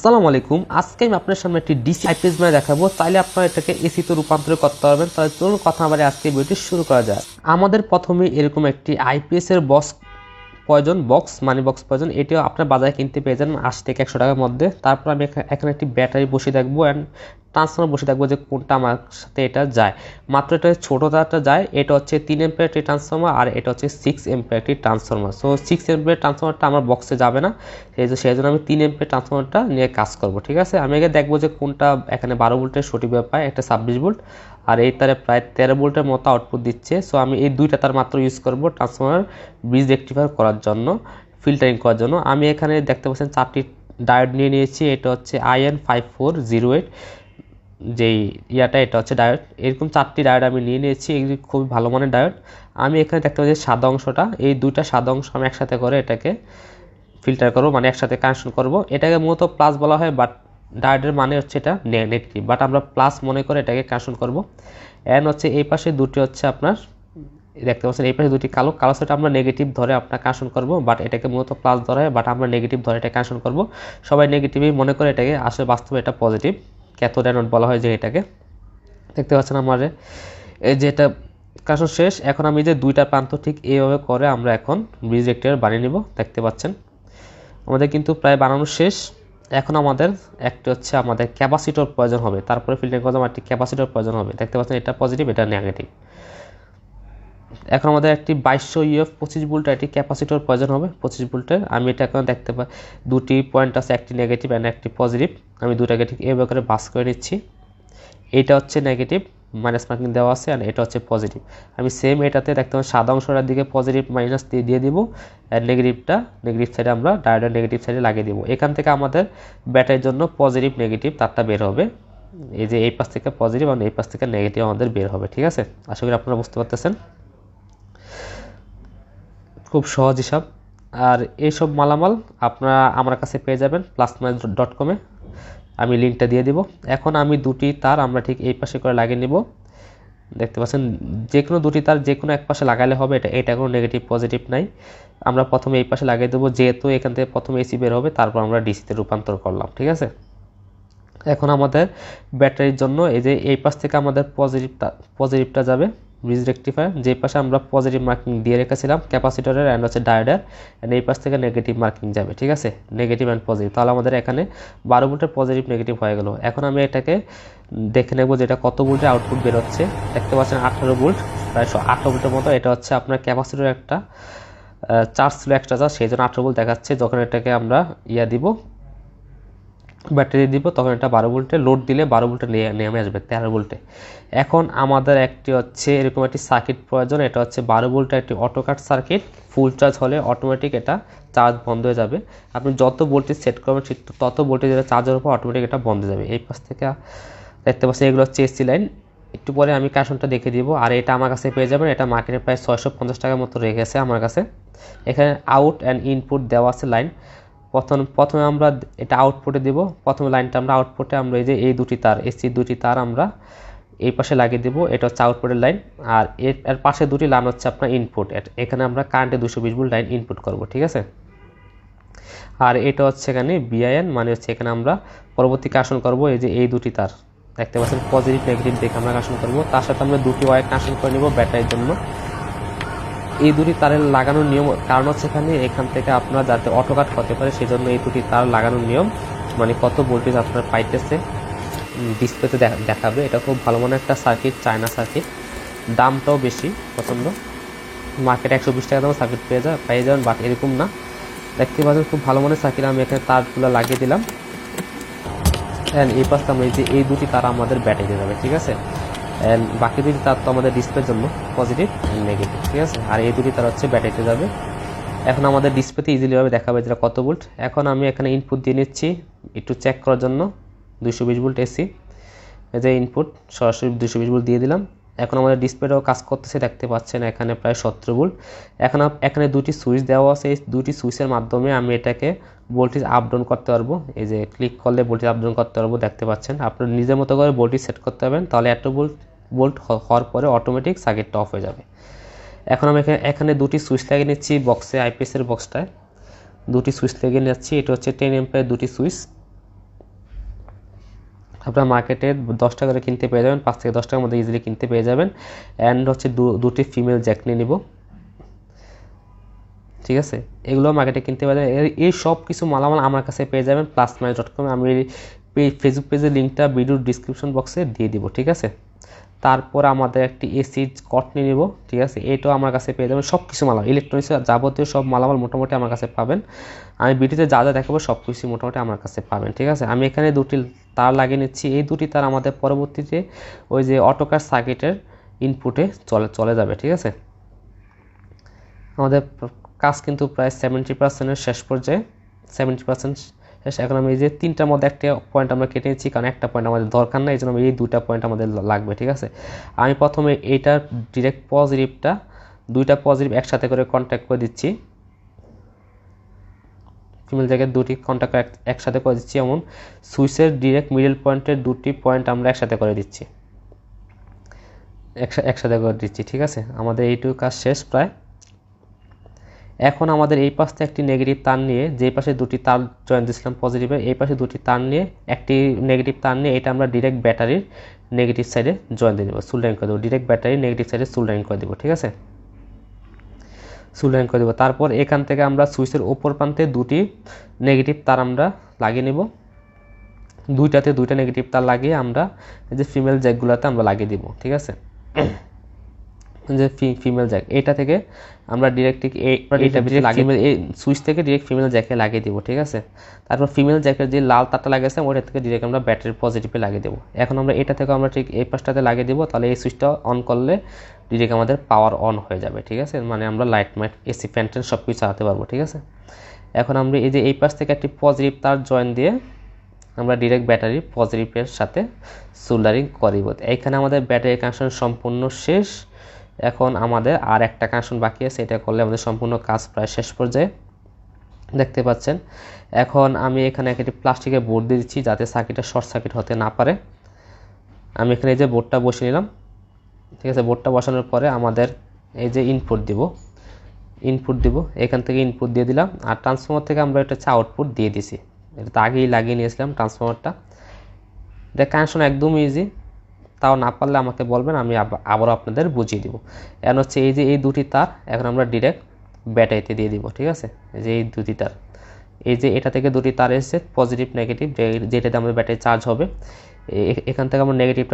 আসসালামু আলাইকুম। আজকে আমি আপনার সামনে একটি ডিসি আইপিএস মানে দেখাবো। চাইলে আপনারা এটাকে এসিতে রূপান্তর করতে পারবেন। তাহলে চলুন কথা বলে আজকে ভিডিওটি শুরু করা যায়। আমাদের প্রথমে এরকম একটি আইপিএস এর মানি বক্স প্রয়োজন। এটিও আপনার বাজারে কিনতে পেয়ে যান 80 থেকে 100 টাকার মধ্যে। তারপর আমি এখানে একটি ব্যাটারি বসিয়ে দেখবো অ্যান্ড ট্রান্সফর্মার বসে দেখবো যে কোনটা আমার সাথে এটা যায়। মাত্র এটা ছোটো তারটা যায়। এটা হচ্ছে 3 এম্পিয়ার একটি ট্রান্সফর্মার আর এটা হচ্ছে 6 এম্পিয়ার একটি ট্রান্সফর্মার। সো 6 এম্পিয়ার ট্রান্সফর্মারটা আমার বক্সে যাবে না, সেই জন্য আমি 3 এম্পিয়ার ট্রান্সফর্মারটা নিয়ে কাজ করব। ঠিক আছে, আমি আগে দেখবো যে কোনটা এখানে 12 ভোল্টের সঠিকভাবে পায়, একটা 26 ভোল্ট আর এই তারে প্রায় 13 ভোল্টের মতো আউটপুট দিচ্ছে। সো আমি এই দুইটা তার মাত্র ইউজ করব ট্রান্সফর্মার ব্রিজ রেকটিফায়ার করার জন্য, ফিল্টারিং করার জন্য। আমি এখানে দেখতে পাচ্ছেন 4টি ডায়োড নিয়ে নিয়েছি। এটা হচ্ছে IN5408 যেই এটা হচ্ছে ডায়োড। এরকম 4টি ডায়োড আমি নিয়ে নিয়েছি, এগুলি খুবই ভালো মানের ডায়োড। আমি এখানে দেখতে পাচ্ছি সাদা অংশটা, এই দুইটা সাদা অংশ আমি একসাথে করে এটাকে ফিল্টার করবো, মানে একসাথে কানেকশন করব। এটাকে মূলত প্লাস বলা হয়, বাট ডায়োডের মানে হচ্ছে এটা নেগেটিভ, বাট আমরা প্লাস মনে করে এটাকে কানেকশন করব। এন্ড হচ্ছে এই পাশে দুটি হচ্ছে আপনার দেখতে পাচ্ছেন, এই পাশে দুটি কালো সেটা আমরা নেগেটিভ ধরে আপনার কানেকশন করব, বাট এটাকে মূলত প্লাস ধরা হয়, বাট আমরা নেগেটিভ ধরে এটা কানেকশন করব। সবাই নেগেটিভই মনে করে এটাকে, আসলে বাস্তবে এটা পজিটিভ ক্যাথোড অ্যানোড বলা হয় যে এটাকে। দেখতে পাচ্ছেন আমার এই যে এটা কানেকশন শেষ। এখন আমি যে দুইটা প্রান্ত ঠিক এইভাবে করে আমরা এখন ব্রিজ রেক্টিফায়ার বানিয়ে নিব। দেখতে পাচ্ছেন আমাদের কিন্তু প্রায় বানানো শেষ। এখন আমাদের একটা হচ্ছে আমাদের ক্যাপাসিটর প্রয়োজন হবে, তারপরে ফিল্টার করার জন্য একটি ক্যাপাসিটর প্রয়োজন হবে। দেখতে পাচ্ছেন এটা পজিটিভ, এটা নেগেটিভ। এখন আমাদের একটি 2200 ইউএফ 25 ভোল্টের একটি ক্যাপাসিটর প্রয়োজন হবে, 25 ভোল্টের। আমি এটা এখন দেখতে পাই দুটি পয়েন্ট আছে, একটি নেগেটিভ অ্যান্ড একটি পজিটিভ। আমি দুটাকে ঠিক এইভাবে করে বাস করে নিচ্ছি। এটা হচ্ছে নেগেটিভ, মাইনাস মার্কিং দেওয়া আছে, আর এটা হচ্ছে পজিটিভ। আমি সেম এটাতে দেখতে পাচ্ছি সাদা অংশটার দিকে পজিটিভ মাইনাস দিয়ে দিব, আর নেগেটিভ সাইডে আমরা ডায়োডের নেগেটিভ সাইডে লাগিয়ে দিব। এখান থেকে আমাদের ব্যাটারির জন্য পজিটিভ নেগেটিভ তারটা বের হবে। এই যে এই পাশ থেকে পজিটিভ আর এই পাশ থেকে নেগেটিভ আমাদের বের হবে। ঠিক আছে, আশা করি আপনারা বুঝতে পারতেছেন। খুব সহজ হিসাব। আর এইসব মালামাল আপনারা আমার কাছে পেয়ে যাবেন plusmiles.com-এ, আমি লিঙ্কটা দিয়ে দিব। এখন আমি দুটি তার আমরা ঠিক এই পাশে করে লাগিয়ে নিব। দেখতে পাচ্ছেন যে কোনো দুটি তার যে কোনো এক পাশে লাগালে হবে, এটা কোনো নেগেটিভ পজিটিভ নাই। আমরা প্রথমে এই পাশে লাগিয়ে দেবো, যেহেতু এখান থেকে প্রথমে এসি বের হবে, তারপর আমরা ডিসিতে রূপান্তর করলাম। ঠিক আছে, এখন আমাদের ব্যাটারির জন্য এই যে এই পাশ থেকে আমাদের পজিটিভটা যাবে ব্রিজ রেকটিফায়ার, যে পাশে আমরা পজিটিভ মার্কিং দিয়ে রেখেছিলাম ক্যাপাসিটরের অ্যান্ড হচ্ছে ডায়োডের, অ্যান্ড এই পাশ থেকে নেগেটিভ মার্কিং যাবে। ঠিক আছে, নেগেটিভ অ্যান্ড পজিটিভ। তাহলে আমাদের এখানে 12 ভোল্টের পজিটিভ নেগেটিভ হয়ে গেল। এখন আমি এটাকে দেখে নেব যে এটা কত ভোল্টের আউটপুট বেরোচ্ছে। দেখতে পাচ্ছেন 18 ভোল্ট, প্রায় 18 ভোল্টের মতো। এটা হচ্ছে আপনার ক্যাপাসিটরের একটা চার্জ ছিল, এক্সট্রা চার্জ, সেই জন্য 18 ভোল্ট দেখাচ্ছে। যখন এটাকে আমরা দিব ব্যাটারি দিব, তখন এটা 12 ভোল্টে লোড দিলে 12 ভোল্টে নেমে আসবে 13 ভোল্টে। এখন আমাদের একটি হচ্ছে এরকম একটি সার্কিট প্রয়োজন। এটা হচ্ছে 12 ভোল্টের একটি অটোকাট সার্কিট। ফুল চার্জ হলে অটোমেটিক এটা চার্জ বন্ধ হয়ে যাবে। আপনি যত ভোল্টেজ সেট করবেন তত ভোল্টেজ এটা চার্জের উপর অটোমেটিক এটা বন্ধ হয়ে যাবে। এই পাশ থেকে দেখতে পাচ্ছেন এগুলো হচ্ছে এসি লাইন। একটু পরে আমি কানেকশনটা দেখে দিব। আর এটা আমার কাছে পেয়ে যাবেন, এটা মার্কেটে প্রায় 650 টাকার মতো রেখেছে আমার কাছে। এখানে আউট অ্যান্ড ইনপুট দেওয়া আছে লাইন। প্রথমে আমরা এটা আউটপুটে দেব। প্রথমে লাইনটা আমরা আউটপুটে আমরা এই যে এই দুটি তার এসি দুটি তার আমরা এই পাশে লাগিয়ে দেব। এটা হচ্ছে আউটপুটের লাইন। আর এর পাশে দুটি লাইন হচ্ছে আপনার ইনপুট। এখানে আমরা কারেন্টে 220 ভোল্ট লাইন ইনপুট করব। ঠিক আছে, আর এটা হচ্ছে এখানে বিআইএন, মানে হচ্ছে এখানে আমরা পরবর্তী কানেকশন করব। এই যে এই দুটি তার দেখতে পাচ্ছেন পজিটিভ নেগেটিভ দেখে আমরা কানেকশন করব। তার সাথে আমরা দুটি ওয়্যার কানেকশন করে নেব ব্যাটারির জন্য। এই দুটি তারের লাগানোর নিয়ম কারণ হচ্ছে এখান থেকে আপনার যাতে অটোকাট হতে পারে, সেই জন্য এই দুটি তার লাগানোর নিয়ম, মানে কত ভোল্টেজ আপনার পাইতেছে ডিসপ্লেতে দেখাবে। এটা খুব ভালো মানের একটা সার্কিট, চায়না সার্কিট। দামটাও বেশি পছন্দ, মার্কেটে 120 টাকা দাম সার্কিট পেয়ে যাবেন, বাট এরকম না। দেখতে পাচ্ছেন খুব ভালো মানের সার্কিট। আমি এখানে তারগুলো লাগিয়ে দিলাম। অ্যান্ড এই পাশে আমরা এই দুটি তার আমাদের ব্যাটারিতে যাবে। ঠিক আছে, অ্যান্ড বাকি দুটি তার তো আমাদের ডিসপ্লের জন্য পজিটিভ নেগেটিভ। ঠিক আছে, আর এই দুটি তার হচ্ছে ব্যাটারিতে যাবে। এখন আমাদের ডিসপ্লেতে ইজিলিভাবে দেখাবে যেটা কত ভোল্ট। এখন আমি এখানে ইনপুট দিয়ে নিচ্ছি একটু চেক করার জন্য, 220 ভোল্ট এসি। এই যে ইনপুট সরাসরি 220 ভোল্ট দিয়ে দিলাম। এখন আমাদের ডিসপ্লেটাও কাজ করতেছে, দেখতে পাচ্ছেন এখানে প্রায় 17 ভোল্ট। এখানে দুটি সুইচ দেওয়া আছে, এই দুটি সুইচের মাধ্যমে আমি এটাকে ভোল্টেজ আপ ডাউন করতে পারবো। এই যে ক্লিক করলে ভোল্টেজ আপ ডাউন করতে পারবো। দেখতে পাচ্ছেন আপনার নিজের মতো করে ভোল্টেজ সেট করতে পারবেন, তাহলে এত ভোল্ট হওয়ার পরে অটোমেটিক সার্কিটটা অফ হয়ে যাবে। এখন আমি এখানে দুটি সুইচ লাগিয়ে নিচ্ছি বক্সে, আইপিএস এর বক্সটায় দুটি সুইচ লাগিয়ে নিচ্ছি। এটা হচ্ছে 10 এম্পিয়ার দুটি সুইচ। আপনার মার্কেটে 10 টাকা করে কিনতে পেয়ে যাবেন, 5 থেকে 10 টাকার মধ্যে ইজিলি কিনতে পেয়ে যাবেন। অ্যান্ড হচ্ছে দুটি ফিমেল জ্যাক নিয়ে নিব, ঠিক আছে। এগুলো মার্কেটে কিনতে পেয়ে যাবেন। এই সব কিছু মালামাল আমার কাছে পেয়ে যাবেন plusmiles.com। আমি ফেসবুক পেজের লিঙ্কটা ভিডিওর ডিসক্রিপশন বক্সে দিয়ে দিব, ঠিক আছে। তারপর আমাদের একটি এসি কট নিয়ে নিব, ঠিক আছে। এটাও আমার কাছে পেয়ে যাবেন। সব কিছু মালামাল ইলেকট্রনিক্স যাবতীয় সব মালামাল মোটামুটি আমার কাছে পাবেন। আমি ভিডিওতে যা যা দেখাবো সব কিছু মোটামুটি আমার কাছে পাবেন, ঠিক আছে। আমি এখানে দুটি তার লাগিয়ে নিচ্ছি। এই দুটি তার আমাদের পরবর্তীতে ওই যে অটোকার সার্কিটের ইনপুটে চলে যাবে, ঠিক আছে। আমাদের কাজ কিন্তু প্রায় 70%-এর শেষ পর্যায়ে, 70% শেষ। এখন আমি এই যে 3টার মধ্যে একটা পয়েন্ট আমরা কেটে নিচ্ছি, কারণ একটা পয়েন্ট আমাদের দরকার নাই, এই জন্য এই 2টা পয়েন্ট আমাদের লাগবে, ঠিক আছে। আমি প্রথমে এইটার ডিরেক্ট পজিটিভটা 2টা পজিটিভ একসাথে করে কন্ট্যাক্ট করে দিচ্ছি, ফিমেল জায়গায় 2টি কন্ট্যাক্ট একসাথে করে দিচ্ছি। এমন সুইচের ডিরেক্ট মিডল পয়েন্টের 2টি পয়েন্ট আমরা একসাথে করে দিচ্ছি, একসাথে করে দিচ্ছি, ঠিক আছে। আমাদের এইটুকু কাজ শেষ প্রায়। এখন আমাদের এই পাশে একটি নেগেটিভ তার নিয়ে, যে পাশে 2টি তার জয়েন দিয়েছিলাম পজিটিভের, এই পাশে 2টি তার নিয়ে একটি নেগেটিভ তার নিয়ে এটা আমরা ডিরেক্ট ব্যাটারির নেগেটিভ সাইডে জয়েন দিয়ে দেবো, সোল্ডারিং করে দেবো। ডিরেক্ট ব্যাটারির নেগেটিভ সাইডে সোল্ডারিং করে দেবো, ঠিক আছে, সোল্ডারিং করে দেবো। তারপর এখান থেকে আমরা সুইচের ওপর প্রান্তে 2টি নেগেটিভ তার আমরা লাগিয়ে নেব। 2টাতে 2টা নেগেটিভ তার লাগিয়ে আমরা এই যে ফিমেল জ্যাকগুলোতে আমরা লাগিয়ে দিব, ঠিক আছে। যে ফিমেল জ্যাক এটা থেকে আমরা ডিরেক্ট এইটা লাগিয়ে এই সুইচ থেকে ডিরেক্ট ফিমেল জ্যাকে লাগিয়ে দিব, ঠিক আছে। তারপর ফিমেল জ্যাকের যে লাল তারটা লাগিয়েছে ওটা থেকে ডিরেক্ট আমরা ব্যাটারির পজিটিভে লাগিয়ে দেবো। এখন আমরা এটা থেকে আমরা ঠিক এই পাশটাতে লাগিয়ে দেবো, তাহলে এই সুইচটা অন করলে ডিরেক্ট আমাদের পাওয়ার অন হয়ে যাবে, ঠিক আছে। মানে আমরা লাইট মাইট এসি ফ্যান ট্যান সব কিছু চালাতে পারবো, ঠিক আছে। এখন আমরা এই যে এই পাশ থেকে একটি পজিটিভ তার জয়েন দিয়ে আমরা ডিরেক্ট ব্যাটারি পজিটিভের সাথে সোল্ডারিং করিব। এইখানে আমাদের ব্যাটারি কানেকশন সম্পূর্ণ শেষ। এখন আমাদের আর একটা কানেকশন বাকি আছে, এটা করলে আমাদের সম্পূর্ণ কাজ প্রায় শেষ পর্যায়ে, দেখতে পাচ্ছেন। এখন আমি এখানে একটি প্লাস্টিকের বোর্ড দিয়ে দিচ্ছি যাতে সার্কিটটা শর্ট সার্কিট হতে না পারে। আমি এখানে এই যে বোর্ডটা বসিয়ে নিলাম, ঠিক আছে। বোর্ডটা বসানোর পরে আমাদের এই যে ইনপুট দিব, এখান থেকে ইনপুট দিয়ে দিলাম। আর ট্রান্সফর্মার থেকে আমরা একটা আউটপুট দিয়ে দিছি, এটা তো আগেই লাগিয়ে নিয়েছিলাম ট্রান্সফর্মারটা। এটা কানেকশন একদম ইজি, তাও না পারলে আমাকে বলবেন, আমি আবারও আপনাদের বুঝিয়ে দিব। এখন হচ্ছে এই যে এই 2টি তার এখন আমরা ডিরেক্ট ব্যাটারিতে দিয়ে দিব, ঠিক আছে। এই যে এই 2টি তার, এই যে এটা থেকে 2টি তার এসেছে পজিটিভ নেগেটিভ, যেটাতে আমাদের ব্যাটারি চার্জ হবে। এখান থেকে আমরা নেগেটিভ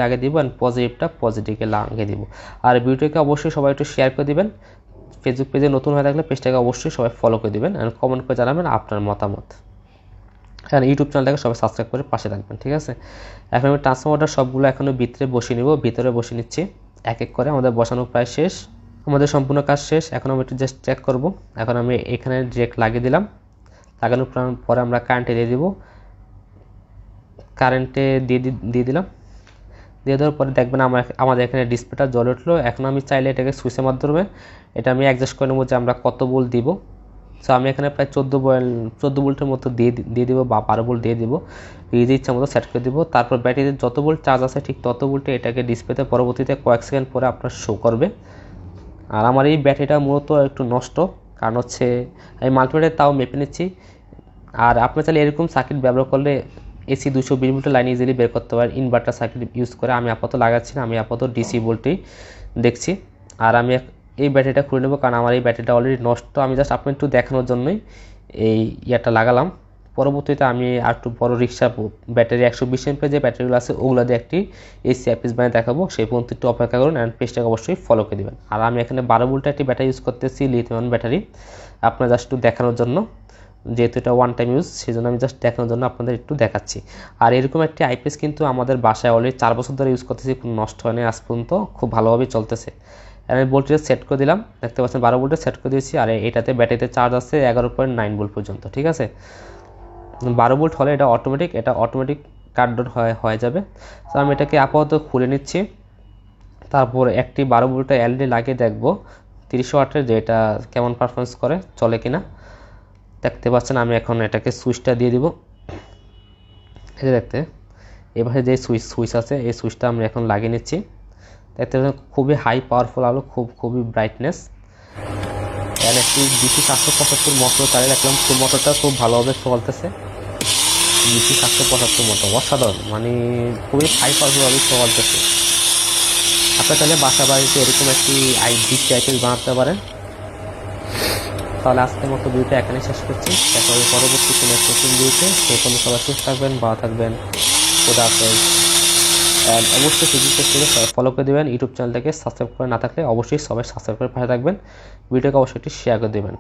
লাগিয়ে দিব অ্যান্ড পজিটিভটা পজিটিভকে লাগিয়ে দিব। আর ভিডিওকে অবশ্যই সবাই একটু শেয়ার করে দিবেন। ফেসবুক পেজে নতুন হয়ে থাকলে পেজটাকে অবশ্যই সবাই ফলো করে দিবেন অ্যান্ড কমেন্ট করে জানাবেন আপনার মতামত। হ্যাঁ, ইউটিউব চ্যানেলটাকে সবাই সাবস্ক্রাইব করে পাশে রাখবেন, ঠিক আছে। এখন আমি ট্রান্সফর্মারটা সবগুলো এখনও ভিতরে বসিয়ে নিব, ভিতরে বসিয়ে নিচ্ছি এক এক করে। আমাদের বসানো প্রায় শেষ, আমাদের সম্পূর্ণ কাজ শেষ। এখন আমি একটু জাস্ট চেক করব। এখন আমি এখানে ডিরেক্ট লাগিয়ে দিলাম, লাগানোর পরে আমরা কারেন্টে দিয়ে দিব, কারেন্টে দিয়ে দিলাম। দিয়ে দেওয়ার পরে দেখবেন আমাদের এখানে ডিসপ্লেটা জ্বলে উঠলো। এখন আমি চাইলে এটাকে সুইচের মাধ্যমে এটা আমি অ্যাডজাস্ট করে নেবো যে আমরা কত ভোল্ট দিব। সো আমি এখানে প্রায় 14 ভোল্টের মতো দিয়ে দিব বা 12 ভোল্ট দিয়ে দিব, নিজের ইচ্ছা মতো সেট করে দিব। তারপর ব্যাটারিতে যত ভোল্ট চার্জ আছে ঠিক তত ভোল্টে এটাকে ডিসপ্লেতে পরবর্তীতে কয়েক সেকেন্ড পরে আপনার শো করবে। আর আমার এই ব্যাটারিটা মূলত একটু নষ্ট, কারণ হচ্ছে আমি মাল্টিমিটারে তাও মেপে নিচ্ছি। আর আপনি চাইলে এরকম সার্কিট ব্যবহার করলে এসি 220 ভোল্টের লাইন ইজিলি বের করতে পারেন ইনভার্টার সার্কিট ইউজ করে। আমি আপাতত লাগাচ্ছি না, আমি আপাতত ডিসি ভোল্টেই দেখছি। আর আমি এই ব্যাটারিটা খুলে নেব, কারণ আমার এই ব্যাটারিটা অলরেডি নষ্ট। আমি জাস্ট আপনি একটু দেখানোর জন্যই এই ইয়াটা লাগালাম। পরবর্তীতে আমি আর একটু বড় রিক্সা ব্যাটারি 120 এমপি যে ব্যাটারিগুলো আছে ওগুলো দিয়ে একটি এসি অ্যাপিস বানিয়ে দেখাবো। সেই পর্যন্ত একটু অপেক্ষা করুন অ্যান্ড পেজটাকে অবশ্যই ফলো করে দেবেন। আর আমি এখানে 12 ভোল্টের একটি ব্যাটারি ইউজ করতেছি, লিথিয়াম ব্যাটারি, আপনার জাস্ট একটু দেখানোর জন্য, যেহেতু এটা ওয়ান টাইম ইউজ সেই জন্য আমি জাস্ট দেখানোর জন্য আপনাদের একটু দেখাচ্ছি। আর এরকম একটি আইপিএস কিন্তু আমাদের বাসায় অলরেডি 4 বছর ধরে ইউজ করতেছি, কোনো নষ্ট হয়নি আজ পর্যন্ত, খুব ভালোভাবেই চলতেছে। আমি ভোল্টেজ সেট করে দিলাম, দেখতে পাচ্ছেন 12 ভোল্টে সেট করে দিয়েছি। আর এটাতে ব্যাটারিতে চার্জ আছে 11.9 ভোল্ট পর্যন্ত, ঠিক আছে। 12 ভোল্ট হলে এটা অটোমেটিক কাট ডট হয়ে যাবে। তো আমি এটাকে আপাতত খুলে নিচ্ছি। তারপর একটি 12 ভোল্টের এলইডি লাগিয়ে দেখব 30 ওয়াটের যে এটা কেমন পারফরমেন্স করে, চলে কিনা। দেখতে পাচ্ছেন আমি এখন এটাকে সুইচটা দিয়ে দিব। এই যে দেখতে এভাবে যে সুইচ আছে এই সুইচটা আমরা এখন লাগিয়ে নিচ্ছি। দেখতে পাচ্ছেন খুবই হাই পাওয়ারফুল আলো, খুবই ব্রাইটনেস। এর একটি DC 775 মোটর চালিয়ে রাখলাম, মোটরটা খুব ভালোভাবে চলতেছে। BT 775 মতো অসাধারণ, মানে খুবই হাই পারফরমেন্স পাওয়ার জন্য আপনারা চাইলে বাসা বাড়িতে এরকম একটি ডিপ টাইপের বানাতে পারেন। তাহলে আজকের মতো ভিডিওটা এখানে শেষ করছি, দেখা হবে পরবর্তী কোনো একটা নতুন ভিডিওতে। সেই পর্যন্ত সবাই সুস্থ থাকবেন, ভালো থাকবেন, খোদা হাফেজ। অবশ্যই ফেসবুক পেজটাকে সবাই ফলো করে দেবেন, ইউটিউব চ্যানেলটাকে সাবস্ক্রাইব করে না থাকলে অবশ্যই সবাই সাবস্ক্রাইব করে পাশে থাকবেন, ভিডিওকে অবশ্যই একটি শেয়ার করে দেবেন।